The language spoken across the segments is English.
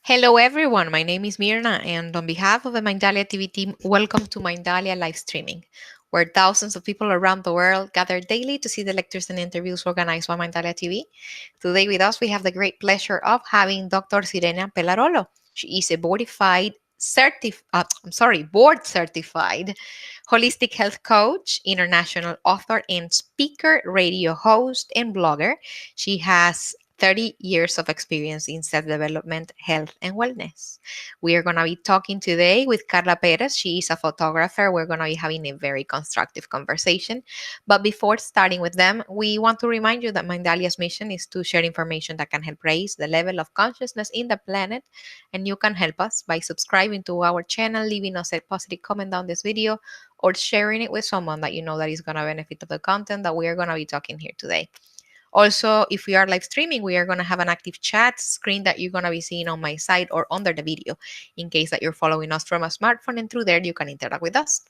Hello, everyone. My name is Mirna, and on behalf of the Mindalia TV team, welcome to Mindalia live streaming, where thousands of people around the world gather daily to see the lectures and interviews organized by Mindalia TV. Today, with us, we have the great pleasure of having Dr. Sirena Pelarolo. She is a board certified holistic health coach, international author, and speaker, radio host, and blogger. She has 30 years of experience in self development, health, and wellness. We are going to be talking today with Carla Perez. She is a photographer. We're going to be having a very constructive conversation. But before starting with them, we want to remind you that Mindalia's mission is to share information that can help raise the level of consciousness in the planet. And you can help us by subscribing to our channel, leaving us a positive comment down this video, or sharing it with someone that you know that is going to benefit of the content that we are going to be talking here today. Also, if we are live streaming, we are going to have an active chat screen that you're going to be seeing on my side or under the video in case that you're following us from a smartphone, and through there you can interact with us.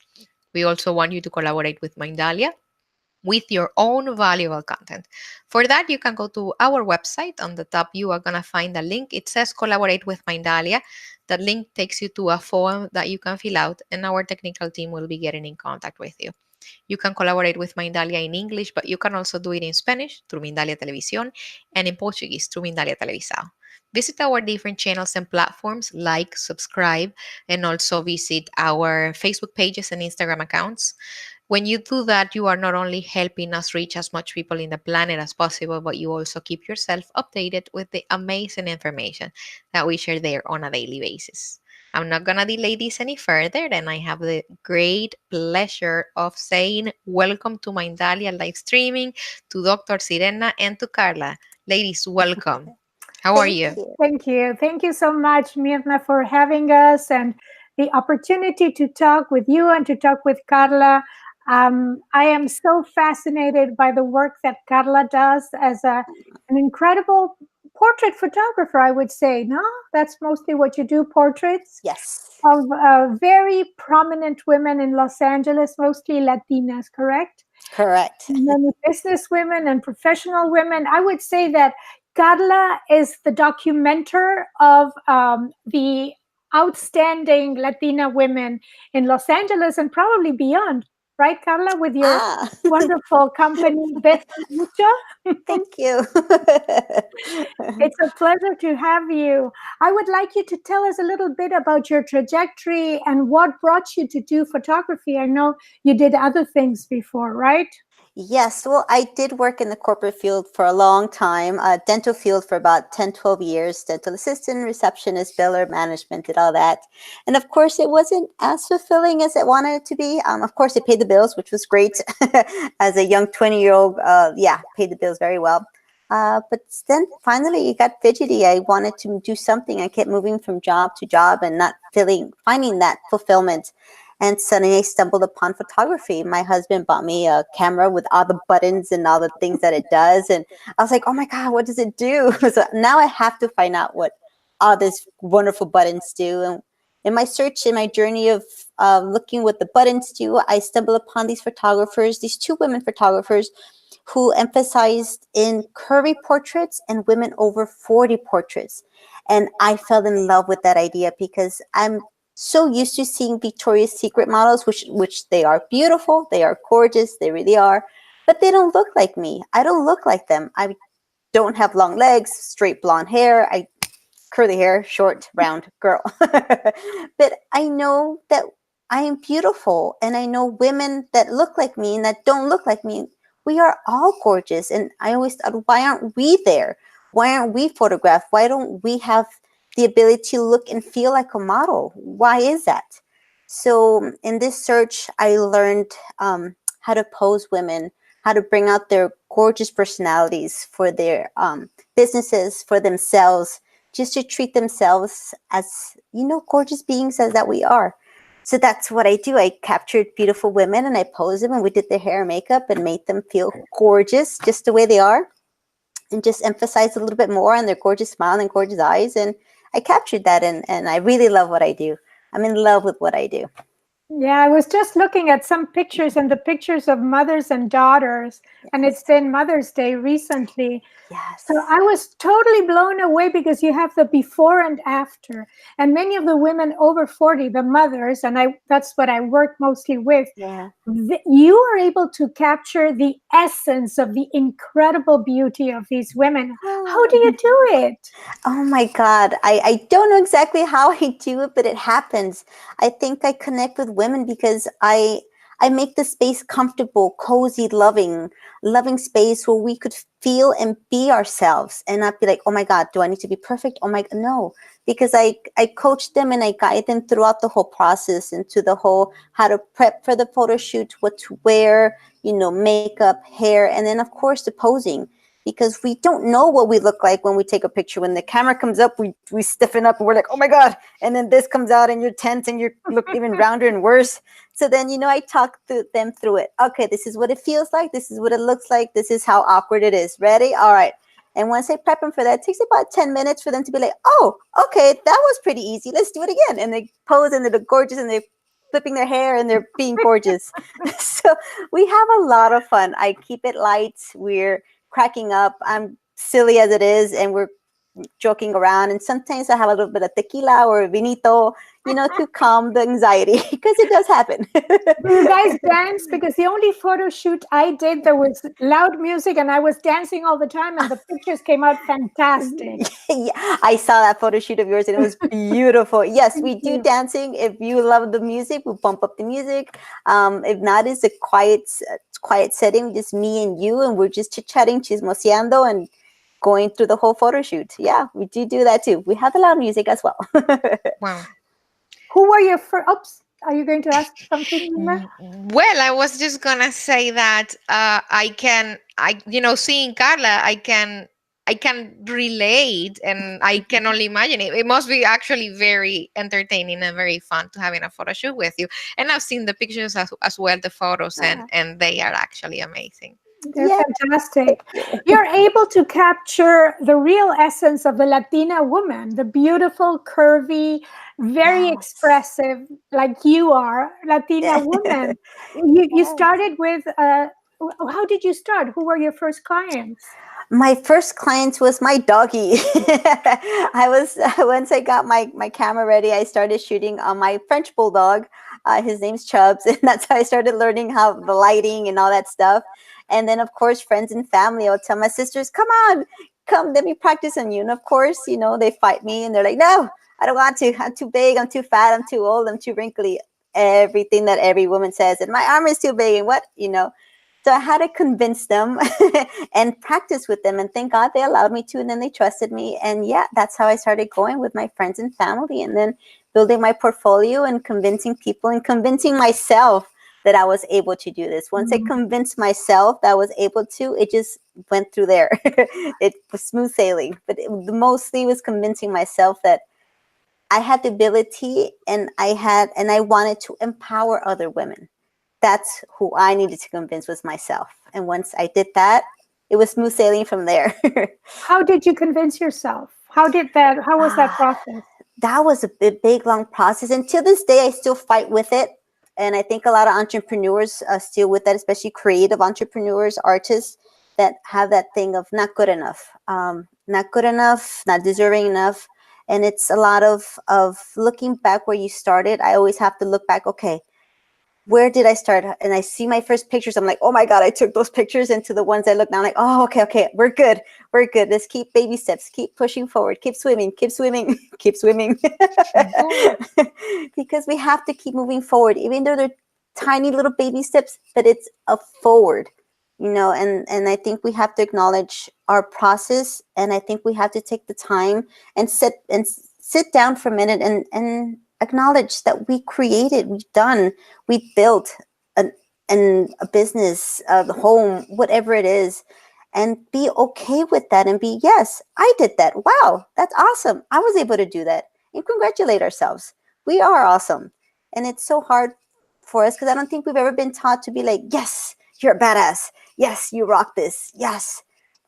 We also want you to collaborate with Mindalia with your own valuable content. For that, you can go to our website. On the top, you are going to find a link. It says Collaborate with Mindalia. That link takes you to a form that you can fill out, and our technical team will be getting in contact with you. You can collaborate with Mindalia in English, but you can also do it in Spanish through Mindalia Televisión and in Portuguese through Mindalia Televisão. Visit our different channels and platforms, like, subscribe, and also visit our Facebook pages and Instagram accounts. When you do that, you are not only helping us reach as much people in the planet as possible, but you also keep yourself updated with the amazing information that we share there on a daily basis. I'm not going to delay this any further, and I have the great pleasure of saying welcome to Mindalia live streaming, to Dr. Sirena and to Carla. Ladies, welcome. How are Thank you? you. Thank you. Thank you so much, Mirna, for having us and the opportunity to talk with you and to talk with Carla. I am so fascinated by the work that Carla does as an incredible portrait photographer, I would say. No, that's mostly what you do, portraits Yes, of very prominent women in Los Angeles, mostly Latinas, correct? correct. Many business women and professional women. I would say that Carla is the documenter of the outstanding Latina women in Los Angeles and probably beyond. Right, Carla, with your Ah, wonderful company, Besame Mucho? thank you. It's a pleasure to have you. I would like you to tell us a little bit about your trajectory and what brought you to do photography. I know you did other things before, right? Yes, well, I did work in the corporate field for a long time, dental field for about 10, 12 years, dental assistant, receptionist, biller, management, did all that. And of course, it wasn't as fulfilling as I wanted it to be. Of course, it paid the bills, which was great. As a young 20-year-old, yeah, paid the bills very well. But then finally it got fidgety. I wanted to do something. I kept moving from job to job and not finding that fulfillment. And suddenly I stumbled upon photography. My husband bought me a camera with all the buttons and all the things that it does. And I was like, oh my God, what does it do? So now I have to find out what all these wonderful buttons do. And in my search, in my journey of looking what the buttons do, I stumbled upon these photographers, these two women photographers who emphasized in curvy portraits and women over 40 portraits. And I fell in love with that idea because I'm so used to seeing Victoria's Secret models, which they are beautiful, they are gorgeous, they really are, but they don't look like me. I don't look like them. I don't have long legs, straight blonde hair, curly hair, short, round girl. But I know that I am beautiful, and I know women that look like me and that don't look like me. We are all gorgeous, and I always thought, why aren't we there? Why aren't we photographed? Why don't we have the ability to look and feel like a model? Why is that? So in this search, I learned how to pose women, how to bring out their gorgeous personalities for their businesses, for themselves, just to treat themselves as, gorgeous beings as that we are. So that's what I do. I captured beautiful women and I posed them, and we did their hair and makeup and made them feel gorgeous just the way they are, and just emphasize a little bit more on their gorgeous smile and gorgeous eyes. And I captured that, and I really love what I do. I'm in love with what I do. Yeah, I was just looking at some pictures and the pictures of mothers and daughters, and it's Yes. been Mother's Day recently. So Yes. I was totally blown away because you have the before and after. And many of the women over 40, the mothers, and that's what I work mostly with, Yeah. you are able to capture the essence of the incredible beauty of these women. How do you do it? Oh my God. I don't know exactly how I do it, but it happens. I think I connect with women because I make the space comfortable, cozy, loving space where we could feel and be ourselves and not be like, oh my God, do I need to be perfect? Oh my God, no. Because I coach them and I guide them throughout the whole process into the whole how to prep for the photo shoot, what to wear, makeup, hair, and then of course the posing because we don't know what we look like when we take a picture. When the camera comes up, we stiffen up and we're like, oh my God. And then this comes out and you're tense and you look even rounder and worse. So then, I talk to them through it. Okay, this is what it feels like. This is what it looks like. This is how awkward it is. Ready? All right. And once I prep them for that, it takes about 10 minutes for them to be like, oh, okay, that was pretty easy. Let's do it again. And they pose and they look gorgeous and they're flipping their hair and they're being gorgeous. So we have a lot of fun. I keep it light. We're cracking up. I'm silly as it is, and we're joking around. And sometimes I have a little bit of tequila or vinito, to calm the anxiety because it does happen. Do you guys dance? Because the only photo shoot I did, there was loud music and I was dancing all the time, and the pictures came out fantastic. Yeah, I saw that photo shoot of yours and it was beautiful. Yes, Thank we do you. dancing. If you love the music, we bump up the music. If not, it's a quiet setting, just me and you, and we're just chit chatting, chismoseando, and going through the whole photo shoot. Yeah, we do that too. We have a lot of music as well. Wow. Who were your first? Oops, are you going to ask something, Nina? Well, I was just gonna say that seeing Carla, I can relate, and I can only imagine it. It must be actually very entertaining and very fun to having a photo shoot with you. And I've seen the pictures as well, the photos, and they are actually amazing. They're Yeah, fantastic. thank you. You're able to capture the real essence of the Latina woman, the beautiful, curvy, very Yes. expressive, like you are, Latina Yeah. woman. You Yes. started with, how did you start? Who were your first clients? My first client was my doggy. I was once I got my camera ready, I started shooting on my French bulldog. His name's Chubbs, and that's how I started learning how the lighting and all that stuff. And then, of course, friends and family. I'll tell my sisters, "Come on, come, let me practice on you." And of course, they fight me, and they're like, "No, I don't want to. I'm too big. I'm too fat. I'm too old. I'm too wrinkly." Everything that every woman says, and my arm is too big, and what. So I had to convince them and practice with them. And thank God they allowed me to. And then they trusted me. And yeah, that's how I started going with my friends and family. And then building my portfolio and convincing people and convincing myself that I was able to do this. Once I convinced myself that I was able to, it just went through there. It was smooth sailing. But mostly was convincing myself that I had the ability and I wanted to empower other women. That's who I needed to convince was myself. And once I did that, it was smooth sailing from there. How did you convince yourself? How was that process? That was a big, long process. And to this day, I still fight with it. And I think a lot of entrepreneurs still with that, especially creative entrepreneurs, artists that have that thing of not good enough, not deserving enough. And it's a lot of looking back where you started. I always have to look back, okay, where did I start? And I see my first pictures. I'm like, oh my God, I took those pictures into the ones I look now. I'm like, oh, okay, we're good. We're good. Let's keep baby steps, keep pushing forward, keep swimming, keep swimming. Because we have to keep moving forward, even though they're tiny little baby steps, but it's a forward, and I think we have to acknowledge our process. And I think we have to take the time and sit down for a minute and acknowledge that we created, we built a business, the home, whatever it is, and be okay with that and be, yes, I did that. Wow, that's awesome. I was able to do that, and congratulate ourselves. We are awesome. And it's so hard for us because I don't think we've ever been taught to be like, yes, you're a badass. Yes, you rock this. Yes.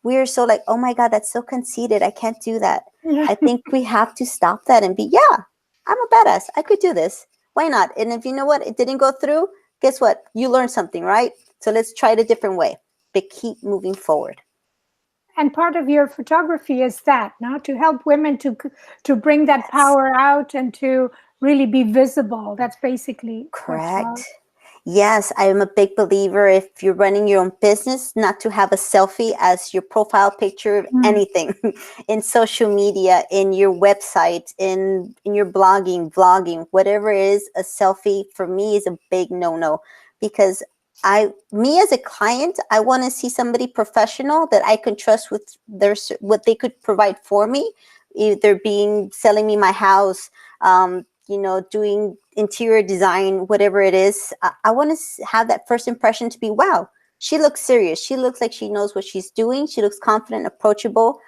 We're so like, oh my God, that's so conceited. I can't do that. Yeah. I think we have to stop that and be, yeah, I'm a badass. I could do this. Why not? And if you know what, it didn't go through, guess what? You learned something, right? So let's try it a different way, but keep moving forward. And part of your photography is that, no, to help women to bring that Yes, power out and to really be visible. That's basically what's correct. wrong. Yes, I am a big believer if you're running your own business, not to have a selfie as your profile picture of Mm. anything in social media, in your website, in your blogging, vlogging, whatever it is, a selfie for me is a big no-no because me as a client, I want to see somebody professional that I can trust with what they could provide for me, either being selling me my house, doing interior design, whatever it is. I want to have that first impression to be, wow, she looks serious. She looks like she knows what she's doing. She looks confident, approachable,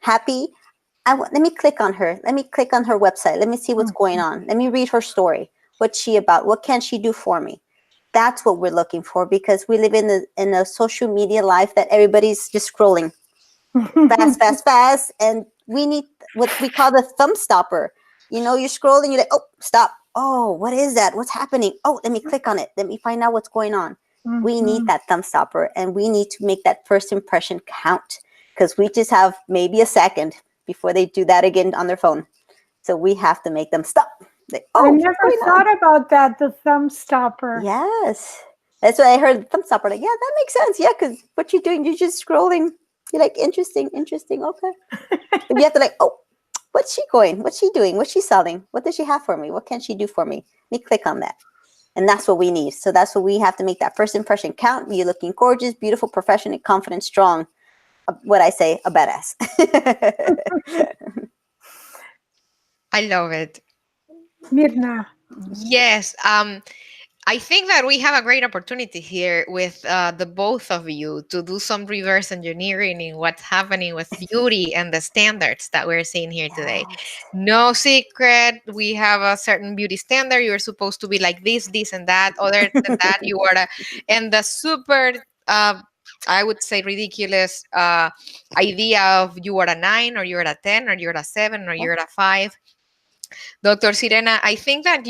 happy. Let me click on her. Let me click on her website. Let me see what's going on. Let me read her story. What's she about? What can she do for me? That's what we're looking for because we live in a social media life that everybody's just scrolling fast, fast, fast. And we need what we call the thumb stopper. You're scrolling, you're like, oh, stop. Oh, what is that? What's happening? Oh, let me click on it. Let me find out what's going on. We need that thumb stopper and we need to make that first impression count because we just have maybe a second before they do that again on their phone. So we have to make them stop. Like, I oh, what's never going on? thought about that, the thumb stopper. Yes. That's what I heard thumb stopper. Like, yeah, that makes sense. Yeah, because what you're doing, you're just scrolling. You're like, interesting, interesting. Okay. If you have to like, oh, what's she going? What's she doing? What's she selling? What does she have for me? What can she do for me? Let me click on that. And that's what we need. So that's what we have to make that first impression count. You're looking gorgeous, beautiful, professional, confident, strong. What I say, a badass. I love it. Mirna. Yes. I think that we have a great opportunity here with the both of you to do some reverse engineering in what's happening with beauty and the standards that we're seeing here today. Yes. No secret, we have a certain beauty standard. You're supposed to be like this, and that. Other than that, you are and the super. I would say ridiculous idea of you are a 9 or you're a 10 or you're a 7 or you're a 5. Dr. Sirena, I think that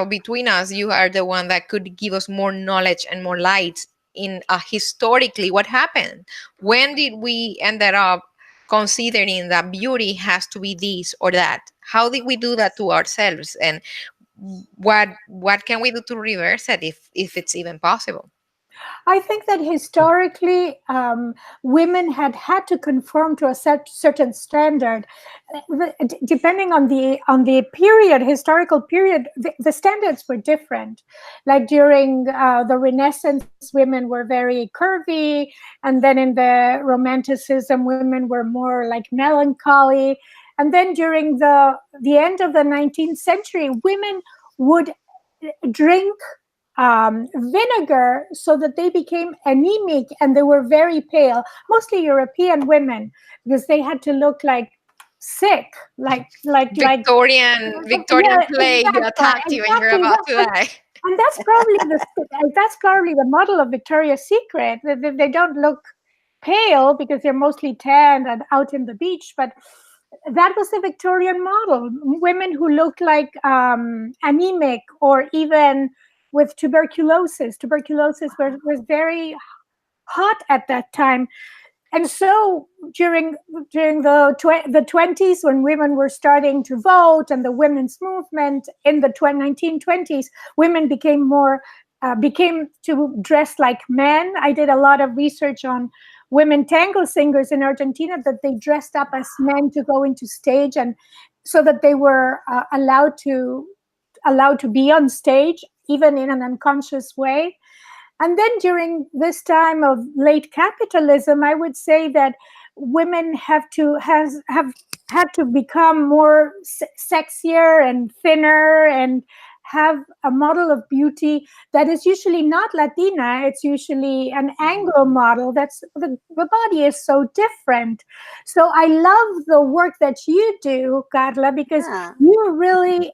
between us, you are the one that could give us more knowledge and more light in historically what happened. When did we ended up considering that beauty has to be this or that? How did we do that to ourselves? And what can we do to reverse it if it's even possible? I think that historically, women had to conform to a certain standard. Depending on the period, historical period, the standards were different. Like during the Renaissance, women were very curvy, and then in the Romanticism, women were more like melancholy. And then during the end of the 19th century, women would drink vinegar so that they became anemic and they were very pale, mostly European women, because they had to look like sick, like Victorian yeah, plague attacked you and you're exactly. about to die. And that's probably the model of Victoria's Secret. They don't look pale because they're mostly tanned and out in the beach, but that was the Victorian model. Women who looked like anemic or even with tuberculosis. Tuberculosis was very hot at that time. And so during the 20s, when women were starting to vote and the women's movement in the 1920s, women became to dress like men. I did a lot of research on women tango singers in Argentina that they dressed up as men to go into stage, and so that they were allowed to be on stage even in an unconscious way. And then during this time of late capitalism, I would say that women have had to become more sexier and thinner and have a model of beauty that is usually not Latina. It's usually an Anglo model. That's the body is so different. So I love the work that you do, Carla, because Yeah. you really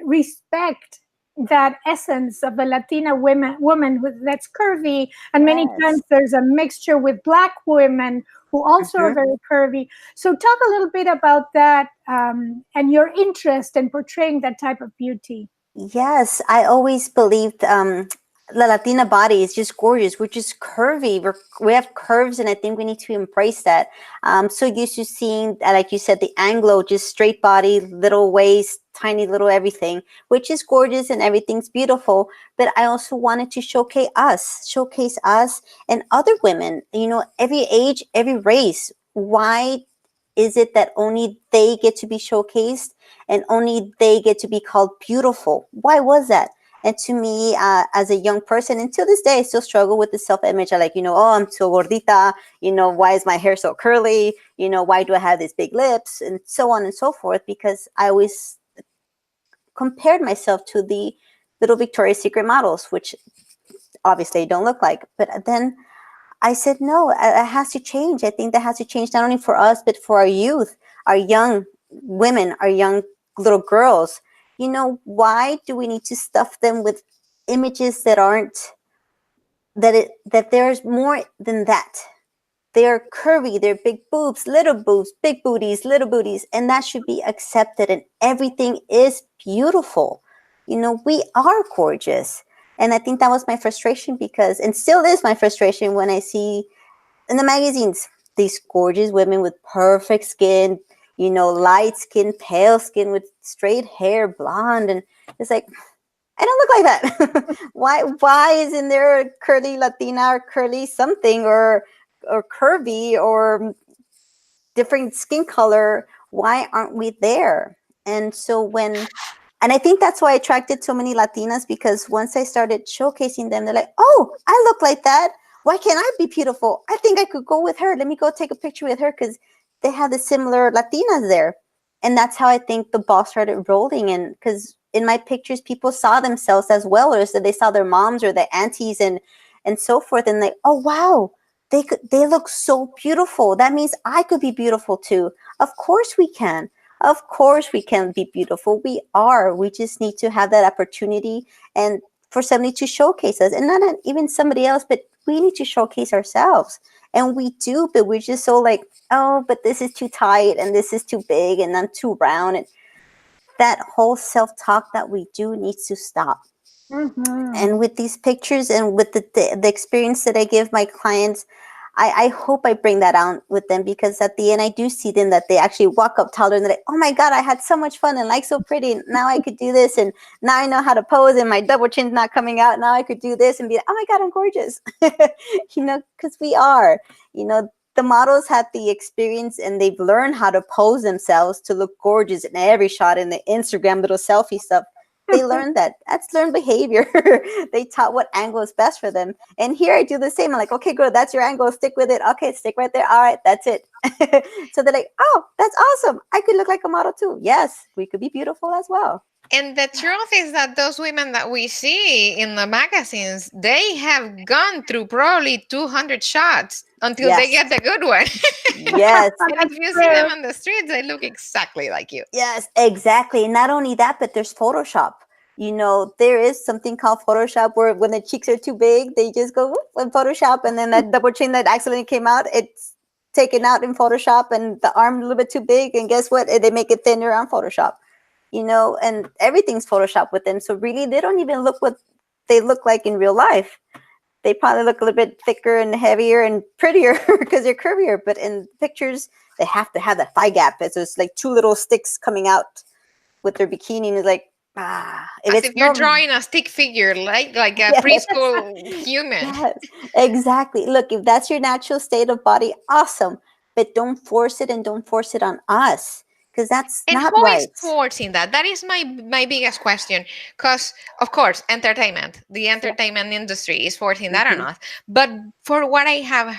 respect that essence of a Latina woman that's curvy, and many Yes. times there's a mixture with Black women who also are Mhm. very curvy. So talk a little bit about that and your interest in portraying that type of beauty. Yes, I always believed the Latina body is just gorgeous. We're just curvy. We have curves, and I think we need to embrace that. So used to seeing, like you said, the Anglo, just straight body, little waist, tiny little everything, which is gorgeous and everything's beautiful. But I also wanted to showcase us and other women. You know, every age, every race. Why is it that only they get to be showcased and only they get to be called beautiful? Why was that? And to me, as a young person, until this day, I still struggle with the self-image. I like, oh, I'm so gordita. Why is my hair so curly? Why do I have these big lips? And so on and so forth, because I always compared myself to the little Victoria's Secret models, which obviously don't look like. But then I said, no, it has to change. I think that has to change not only for us, but for our youth, our young women, our young little girls. Why do we need to stuff them with images that aren't, that there's more than that? They're curvy, they're big boobs, big booties, little booties, and that should be accepted. And everything is beautiful. We are gorgeous. And I think that was my frustration because, and still is my frustration when I see in the magazines these gorgeous women with perfect skin, light skin, pale skin with straight hair, blonde. And it's like, I don't look like that. Why isn't there a curly Latina or curly something or curvy or different skin color? Why aren't we there? And so and I think that's why I attracted so many Latinas, because once I started showcasing them, they're like, oh, I look like that. Why can't I be beautiful? I think I could go with her. Let me go take a picture with her, because they have the similar Latinas there. And that's how I think the ball started rolling. And because in my pictures, people saw themselves as well, or so they saw their moms or their aunties and so forth. And they, oh, wow, they look so beautiful. That means I could be beautiful too. Of course we can. Of course we can be beautiful. We are. We just need to have that opportunity and for somebody to showcase us, and not even somebody else, but we need to showcase ourselves. And we do, but we're just so like, oh, but this is too tight and this is too big and I'm too round. And that whole self-talk that we do needs to stop. Mm-hmm. And with these pictures and with the experience that I give my clients, I hope I bring that out with them, because at the end I do see them that they actually walk up taller and they're like, oh my God, I had so much fun and like so pretty. And now I could do this. And now I know how to pose and my double chin's not coming out. Now I could do this and be like, oh my God, I'm gorgeous. Because we are, the models have the experience and they've learned how to pose themselves to look gorgeous in every shot in the Instagram little selfie stuff. They learned that. That's learned behavior. They taught what angle is best for them. And here I do the same. I'm like, okay, girl, that's your angle. Stick with it. Okay, stick right there. All right, that's it. So they're like, oh, that's awesome. I could look like a model too. Yes, we could be beautiful as well. And the truth is that those women that we see in the magazines, they have gone through probably 200 shots until they Yes. get the good one. Yes. And if you see them on the streets, they look exactly like you. Yes, exactly. Not only that, but there's Photoshop. There is something called Photoshop where when the cheeks are too big, they just go whoop, in Photoshop, and then that double chin that accidentally came out, it's taken out in Photoshop, and the arm a little bit too big, and guess what? They make it thinner on Photoshop. And everything's Photoshop with them. So really, they don't even look what they look like in real life. They probably look a little bit thicker and heavier and prettier because they're curvier. But in pictures, they have to have that thigh gap. It's like two little sticks coming out with their bikini. And it's like, As if you're drawing a stick figure, like a Yes. preschool human. Yes, exactly. Look, if that's your natural state of body, awesome. But don't force it, and don't force it on us, because that's And not who is right. forcing that? That is my biggest question. Because, of course, the entertainment industry is forcing that on Mhm. us. But for what I have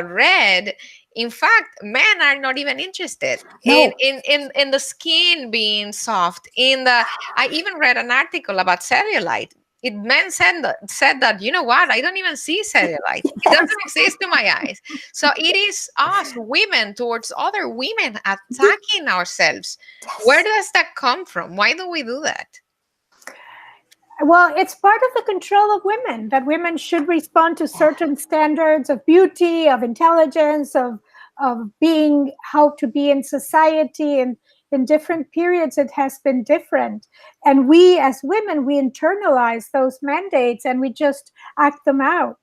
read, in fact, men are not even interested in, No. in the skin being soft. I even read an article about cellulite. Men said that, you know what, I don't even see cellulite. It Yes. doesn't exist to my eyes. So it is us women towards other women attacking ourselves. Where Yes. does that come from? Why do we do that? Well, it's part of the control of women, that women should respond to certain standards of beauty, of intelligence, of being, how to be in society. And in different periods it has been different. And we as women, we internalize those mandates and we just act them out.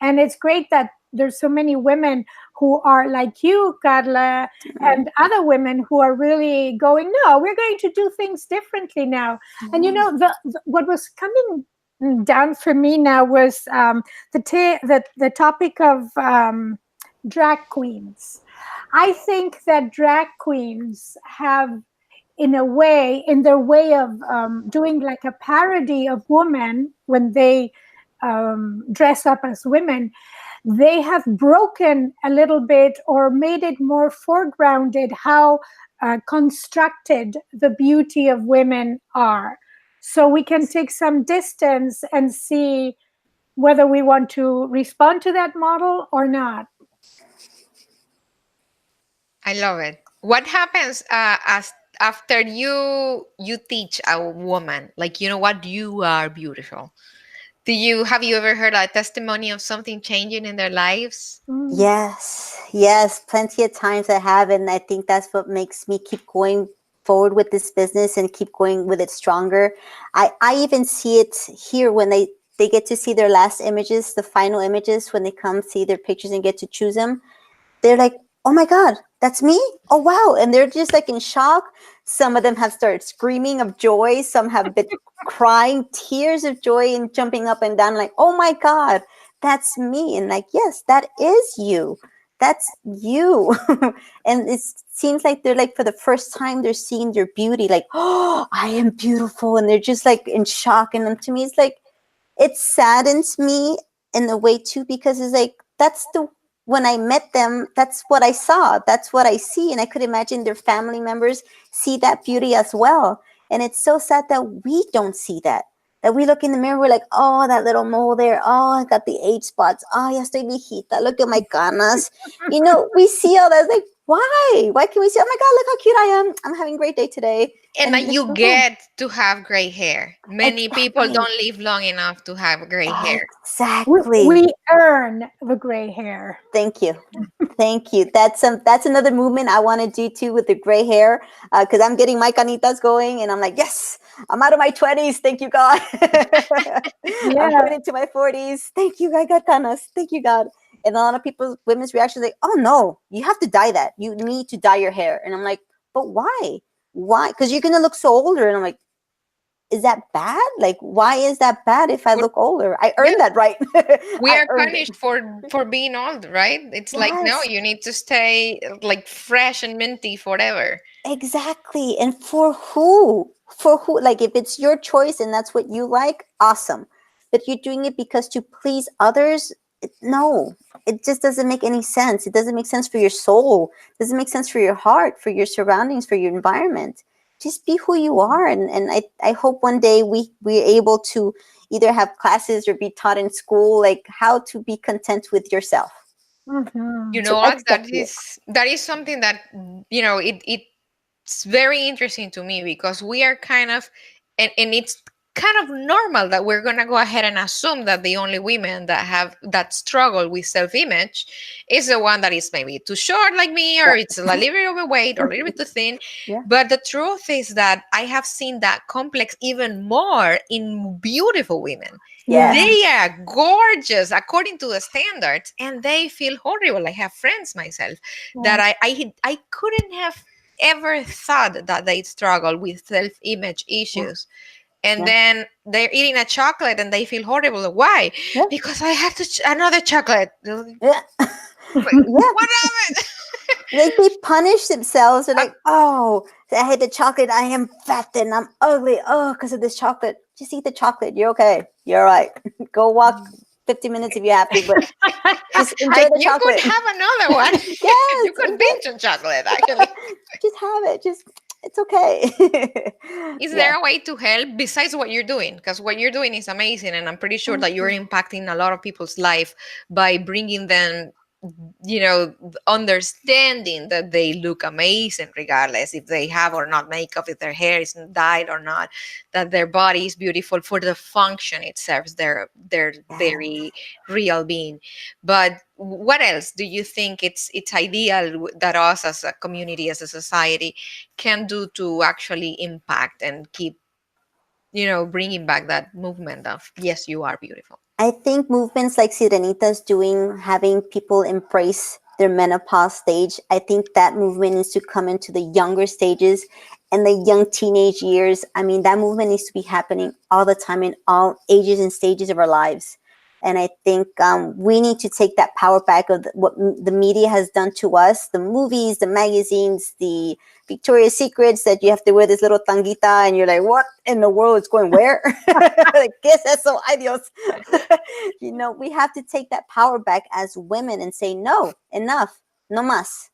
And it's great that there's so many women who are like you, Carla, and other women who are really going, no, we're going to do things differently now. And what was coming down for me now was the topic of drag queens. I think that drag queens have, in their way of doing like a parody of women when they dress up as women, they have broken a little bit or made it more foregrounded how constructed the beauty of women are. So we can take some distance and see whether we want to respond to that model or not. I love it. What happens as after you teach a woman, like, you know what, you are beautiful? Have you ever heard a testimony of something changing in their lives? Yes, plenty of times I have, and I think that's what makes me keep going forward with this business and keep going with it stronger. I even see it here when they get to see their last images, the final images, when they come see their pictures and get to choose them. They're like, oh my God, that's me? Oh, wow. And they're just like in shock. Some of them have started screaming of joy. Some have been crying tears of joy and jumping up and down like, oh my God, that's me. And like, yes, that is you. That's you. And it seems like they're like, for the first time, they're seeing their beauty, like, oh, I am beautiful. And they're just like in shock. And to me, it's like, it saddens me in a way too, because it's like, when I met them, that's what I saw. That's what I see. And I could imagine their family members see that beauty as well. And it's so sad that we don't see that. That we look in the mirror, we're like, oh, that little mole there. Oh, I got the age spots. Oh, ya estoy viejita. Look at my canas. We see all that. It's like, why? Why can we see, oh my God, look how cute I am. I'm having a great day today. And that you get to have gray hair. Many people don't live long enough to have gray hair. Exactly. We earn the gray hair. Thank you. Thank you. That's another movement I want to do too with the gray hair, because I'm getting my canitas going and I'm like, yes, I'm out of my 20s. Thank you, God. I'm going into my 40s. Thank you. I got canas. Thank you, God. And a lot of women's reactions like, oh no, you have to dye that. You need to dye your hair. And I'm like, but why? Why? Because you're going to look so older. And I'm like, is that bad? Like, why is that bad if I look older? I earned that right. We are punished for being old, right? It's like, no, you need to stay like fresh and minty forever. Exactly. And for who? For who? Like, if it's your choice and that's what you like, awesome. But you're doing it because to please others, no. It just doesn't make any sense. It doesn't make sense for your soul. It doesn't make sense for your heart, for your surroundings, for your environment. Just be who you are. And I hope one day we're able to either have classes or be taught in school, like how to be content with yourself. Mm-hmm. You know what? That is something that, it's very interesting to me, because we are kind of, and it's kind of normal that we're going to go ahead and assume that the only women that struggle with self-image is the one that is maybe too short like me, or it's a little bit overweight or a little bit too thin. But the truth is that I have seen that complex even more in beautiful women. They are gorgeous according to the standards, and they feel horrible. I have friends myself that I couldn't have ever thought that they struggle with self-image issues. And then they're eating a chocolate and they feel horrible. Why? Because I have another chocolate. What happened? Like, they punish themselves. They're like, oh, I had the chocolate. I am fat and I'm ugly. Oh, because of this chocolate. Just eat the chocolate. You're okay. You're all right. Go walk 50 minutes if you have to, but just enjoy the chocolate. You could have another one. Yes. You could binge on chocolate, actually. Just have it. It's okay. Is there a way to help besides what you're doing? Because what you're doing is amazing, and I'm pretty sure that you're impacting a lot of people's life by bringing them understanding that they look amazing regardless if they have or not makeup, if their hair is dyed or not, that their body is beautiful for the function it serves their Yeah. very real being. But what else do you think it's ideal that us as a community, as a society, can do to actually impact and keep bringing back that movement of yes, you are beautiful? I think movements like Sirenita's doing, having people embrace their menopause stage, I think that movement needs to come into the younger stages and the young teenage years. I mean, that movement needs to be happening all the time in all ages and stages of our lives. And I think we need to take that power back of what the media has done to us, the movies, the magazines, the Victoria's Secrets, that you have to wear this little tanguita and you're like, what in the world is going where? Like, ¿qué es eso? Ay, Dios. We have to take that power back as women and say, no, enough, no más.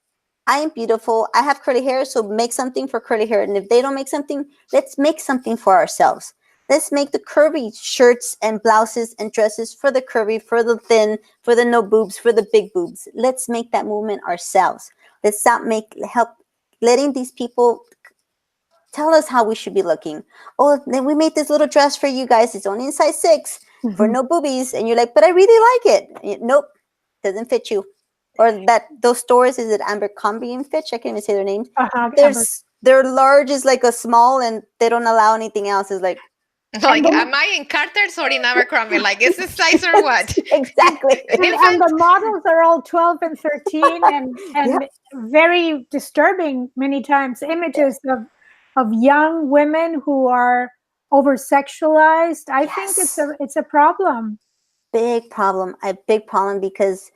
I am beautiful. I have curly hair, so make something for curly hair. And if they don't make something, let's make something for ourselves. Let's make the curvy shirts and blouses and dresses for the curvy, for the thin, for the no boobs, for the big boobs. Let's make that movement ourselves. Let's stop help letting these people tell us how we should be looking. Oh, then we made this little dress for you guys. It's only in size 6 for no boobies. And you're like, but I really like it. Nope, doesn't fit you. Or those stores, is it Abercrombie and Fitch? I can't even say their names. Amber. Their large is like a small and they don't allow anything else. It's like, Like, then- am I in Carter's or in Abercrombie? Like, is it size or what? exactly. and the models are all 12 and 13 and very disturbing many times images of young women who are over sexualized. I think it's a problem. Big problem. A big problem, because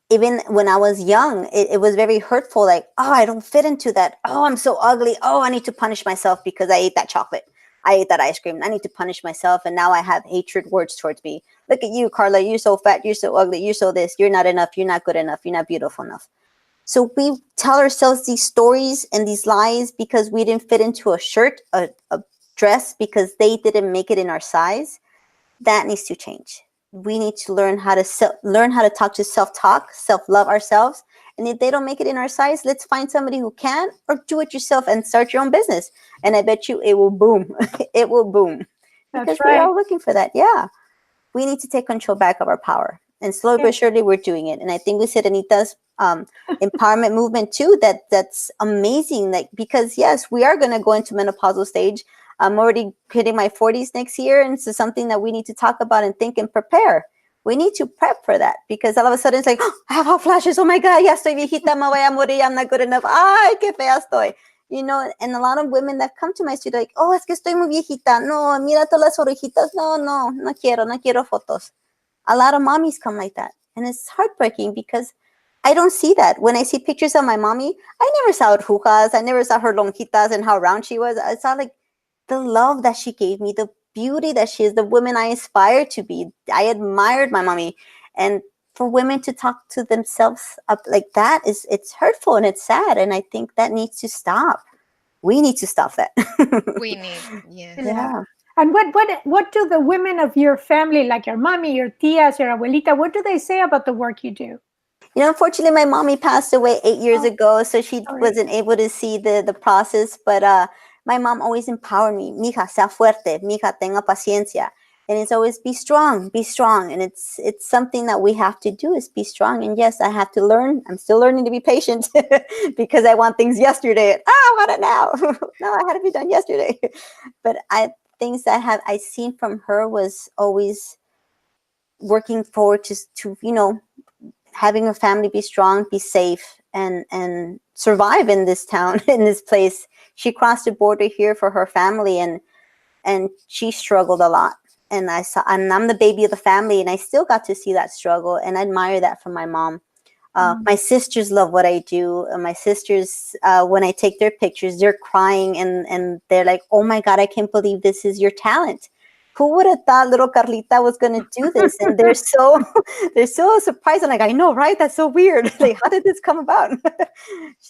even when I was young, it was very hurtful. Like, oh, I don't fit into that. Oh, I'm so ugly. Oh, I need to punish myself because I ate that chocolate. I ate that ice cream. I need to punish myself. And now I have hatred words towards me. Look at you, Carla. You're so fat. You're so ugly. You're so this. You're not enough. You're not good enough. You're not beautiful enough. So we tell ourselves these stories and these lies because we didn't fit into a shirt, a dress, because they didn't make it in our size. That needs to change. We need to learn how to talk to self-talk, self-love ourselves. And if they don't make it in our size, let's find somebody who can, or do it yourself and start your own business. And I bet you it will boom. It will boom. That's Because right. we're all looking for that. Yeah. We need to take control back of our power. And slowly but surely we're doing it. And I think we said Anita's empowerment movement too, that's amazing. Like, because yes, we are going to go into menopausal stage. I'm already hitting my 40s next year. And it's something that we need to talk about and think and prepare. We need to prep for that, because all of a sudden it's like, oh, I have hot flashes. Oh my God, ya estoy viejita, me voy a morir. I'm not good enough. Ay, qué fea estoy. And a lot of women that come to my studio like, oh, es que estoy muy viejita. No, mira todas las orejitas. No quiero fotos. A lot of mommies come like that. And it's heartbreaking because I don't see that. When I see pictures of my mommy, I never saw arrugas. I never saw her lonjitas and how round she was. I saw like the love that she gave me, the beauty that she is, the woman I aspire to be. I admired my mommy. And for women to talk to themselves up like that, it's hurtful and it's sad. And I think that needs to stop. We need to stop that. We need, yes. Yeah. And what do the women of your family, like your mommy, your tias, your abuelita, what do they say about the work you do? Unfortunately, my mommy passed away 8 years ago, so she sorry. wasn't able to see the process. But my mom always empowered me. Mija, sea fuerte. Mija, tenga paciencia. And it's always be strong, be strong. And it's something that we have to do, is be strong. And yes, I have to learn. I'm still learning to be patient because I want things yesterday. I want it now. No, I had to be done yesterday. But things that I seen from her was always working forward to having a family be strong, be safe, and survive in this town, in this place. She crossed the border here for her family, and she struggled a lot. And I'm the baby of the family, and I still got to see that struggle, and I admire that from my mom. My sisters love what I do. My sisters, when I take their pictures, they're crying, and they're like, "Oh my God, I can't believe this is your talent. Who would have thought little Carlita was going to do this?" And they're so surprised. I'm like, I know, right? That's so weird. Like, how did this come about?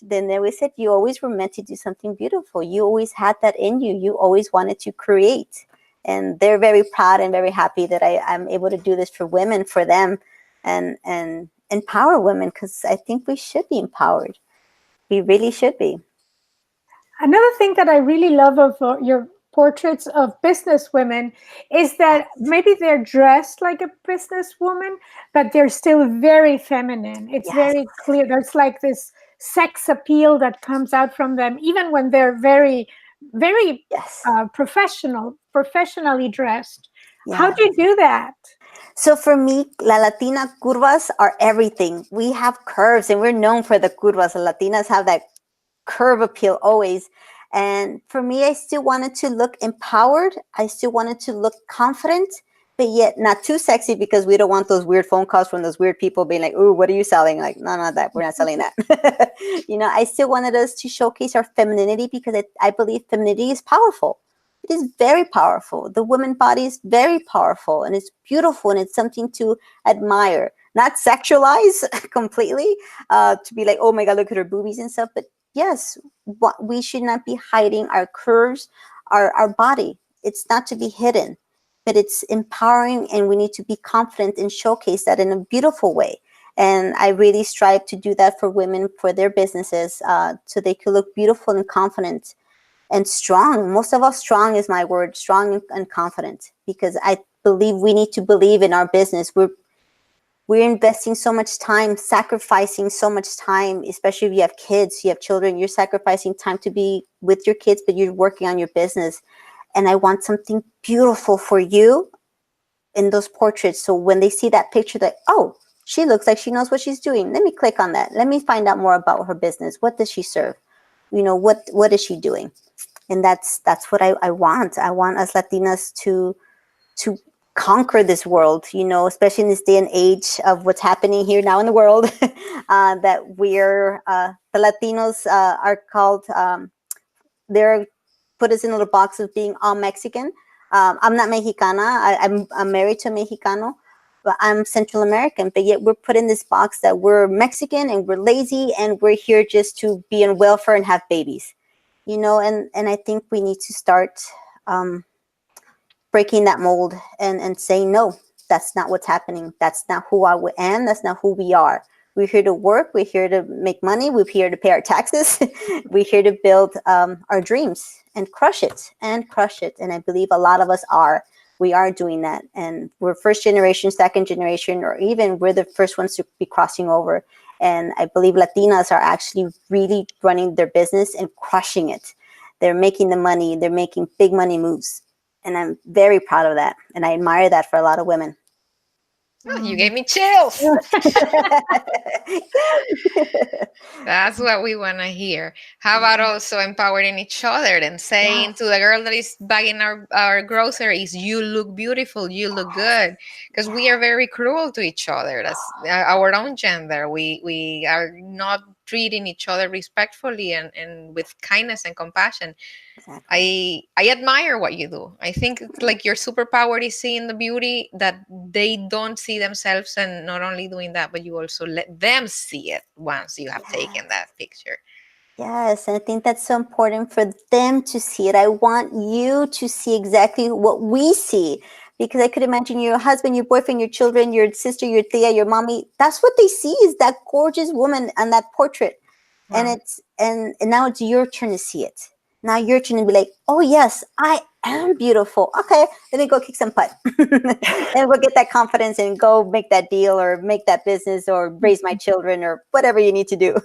Then they always said, you always were meant to do something beautiful. You always had that in you. You always wanted to create. And they're very proud and very happy that I'm able to do this for women, for them. And empower women, because I think we should be empowered. We really should be. Another thing that I really love of your portraits of business women is that maybe they're dressed like a businesswoman, but they're still very feminine. It's Yes, very clear. There's like this sex appeal that comes out from them, even when they're very, very yes, professionally dressed. How yes. do you do that? So for me, La Latina curvas are everything. We have curves, and we're known for the curvas. La Latinas have that curve appeal always. And for me, I still wanted to look empowered. I still wanted to look confident, but yet not too sexy, because we don't want those weird phone calls from those weird people being like, "Ooh, what are you selling?" Like, no, not that. We're not selling that. I still wanted us to showcase our femininity, because I believe femininity is powerful. It is very powerful. The woman body is very powerful, and it's beautiful, and it's something to admire, not sexualize completely, to be like, oh my God, look at her boobies and stuff. But yes, we should not be hiding our curves, our body. It's not to be hidden, but it's empowering, and we need to be confident and showcase that in a beautiful way. And I really strive to do that for women, for their businesses, so they could look beautiful and confident and strong. Most of all, strong is my word, strong and confident, because I believe we need to believe in our business. We're investing so much time, sacrificing so much time, especially if you have kids, you have children, you're sacrificing time to be with your kids, but you're working on your business. And I want something beautiful for you in those portraits. So when they see that picture, that, oh, she looks like she knows what she's doing. Let me click on that. Let me find out more about her business. What does she serve? What is she doing? And that's what I want. I want us Latinas to conquer this world, especially in this day and age of what's happening here now in the world. That we're the Latinos are called, they're put us in a little box of being all Mexican. I'm not Mexicana. I'm married to a Mexicano, but I'm Central American. But yet we're put in this box that we're Mexican and we're lazy and we're here just to be in welfare and have babies. And I think we need to start breaking that mold and saying, no, that's not what's happening. That's not who I am. That's not who we are. We're here to work. We're here to make money. We're here to pay our taxes. We're here to build our dreams and crush it and crush it. And I believe a lot of us are. We are doing that. And we're first generation, second generation, or even we're the first ones to be crossing over. And I believe Latinas are actually really running their business and crushing it. They're making the money. They're making big money moves. And I'm very proud of that. And I admire that for a lot of women. Oh, you gave me chills. That's what we want to hear. How about also empowering each other and saying to the girl that is bagging our groceries, you look beautiful, you look good. Because we are very cruel to each other. That's our own gender. We are not treating each other respectfully and with kindness and compassion. Exactly. I admire what you do. I think it's like your superpower is seeing the beauty that they don't see themselves, and not only doing that, but you also let them see it once you have taken that picture. Yes, and I think that's so important for them to see it. I want you to see exactly what we see, because I could imagine your husband, your boyfriend, your children, your sister, your tia, your mommy. That's what they see, is that gorgeous woman on that portrait. And Wow. and now it's your turn to see it. Now your turn to be like, oh yes, I am beautiful. Okay, let me go kick some butt, and we'll get that confidence and go make that deal or make that business or raise my children or whatever you need to do.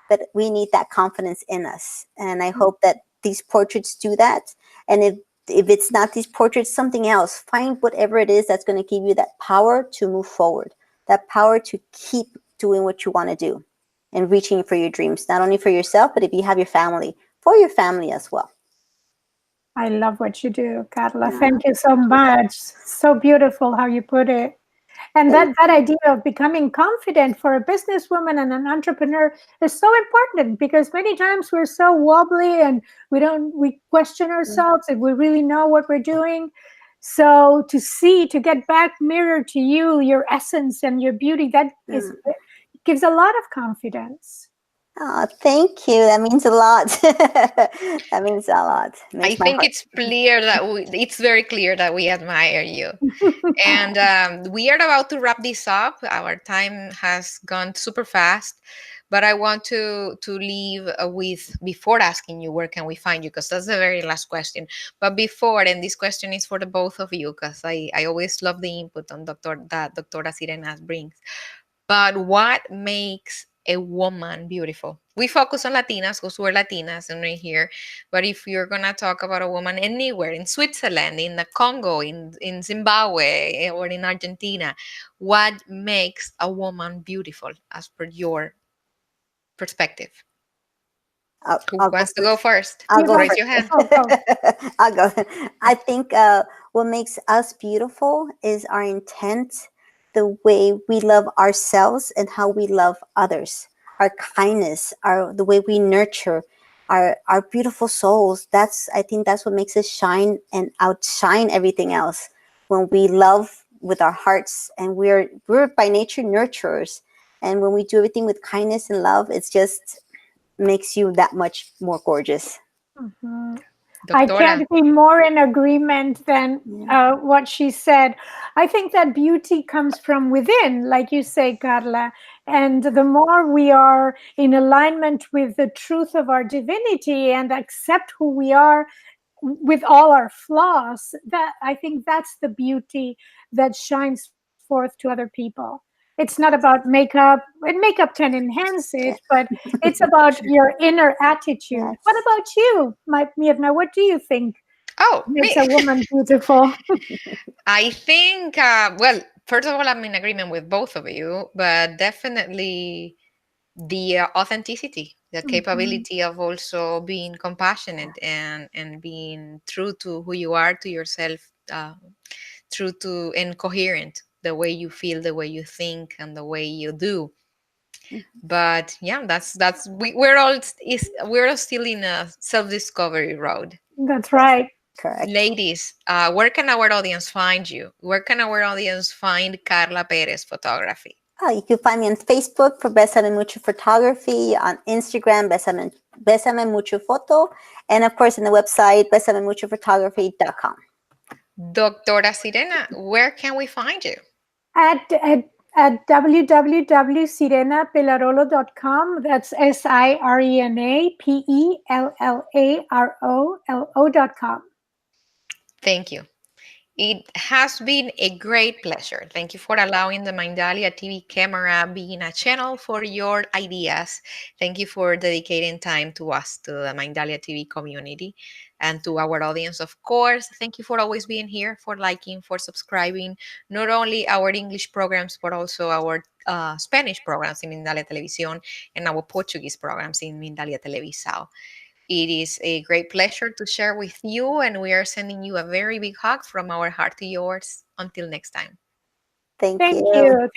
But we need that confidence in us, and I hope that these portraits do that. And if it's not these portraits, something else, find whatever it is that's going to give you that power to move forward, that power to keep doing what you want to do and reaching for your dreams, not only for yourself, but if you have your family, for your family as well. I love what you do, Carla. Thank you so much. So beautiful how you put it. And that idea of becoming confident for a businesswoman and an entrepreneur is so important, because many times we're so wobbly and we question ourselves if we really know what we're doing. So to get back mirror to you, your essence and your beauty, that gives a lot of confidence. Oh, thank you. That means a lot. That means a lot. I Makes my think heart. it's very clear that we admire you. And we are about to wrap this up. Our time has gone super fast, but I want to leave with before asking you where can we find you, because that's the very last question. But before, and this question is for the both of you, because I always love the input on Doctor that Doctora Sirena brings. But what makes a woman beautiful? We focus on Latinas because we're Latinas and we're here. But if you're gonna talk about a woman anywhere in Switzerland, in the Congo, in Zimbabwe, or in Argentina, what makes a woman beautiful as per your perspective? Who I'll go wants to go first. first? I'll You go go. Raise first. your hand. Oh, go. I'll go. I think what makes us beautiful is our intent, the way we love ourselves and how we love others, our kindness, our the way we nurture our beautiful souls. That's I think that's what makes us shine and outshine everything else. When we love with our hearts, and we're by nature nurturers, and when we do everything with kindness and love, it's just makes you that much more gorgeous. Mhm. I Doctora. can't be more in agreement than Yeah. what she said. I think that beauty comes from within, like you say, Carla. And the more we are in alignment with the truth of our divinity and accept who we are with all our flaws, that I think that's the beauty that shines forth to other people. It's not about makeup, and makeup can enhance it, but it's about your inner attitude. What Yes. about you, Mirna? What do you think Oh, makes me. a woman beautiful? I think, well, first of all, I'm in agreement with both of you, but definitely the authenticity, the Mhm. capability of also being compassionate and being true to who you are, to yourself, true to and coherent, the way you feel, the way you think, and the way you do. But yeah, that's we're all still in a self discovery road. That's right. Correct. Ladies, where can our audience find you? Where can our audience find Carla Perez Photography? Oh, you can find me on Facebook for Besame Mucho Photography, on Instagram, Besame Mucho Photo, and of course on the website, besamemuchophotography.com. Doctora Sirena, where can we find you? At www.sirenapelarolo.com. That's SIRENAPELLAROLO.com. Thank you. It has been a great pleasure. Thank you for allowing the Mindalia TV camera being a channel for your ideas. Thank you for dedicating time to us, to the Mindalia TV community, and to our audience, of course. Thank you for always being here, for liking, for subscribing, not only our English programs, but also our Spanish programs in Mindalia Televisión and our Portuguese programs in Mindalia Televisao. It is a great pleasure to share with you, and we are sending you a very big hug from our heart to yours. Until next time. Thank Thank you. you.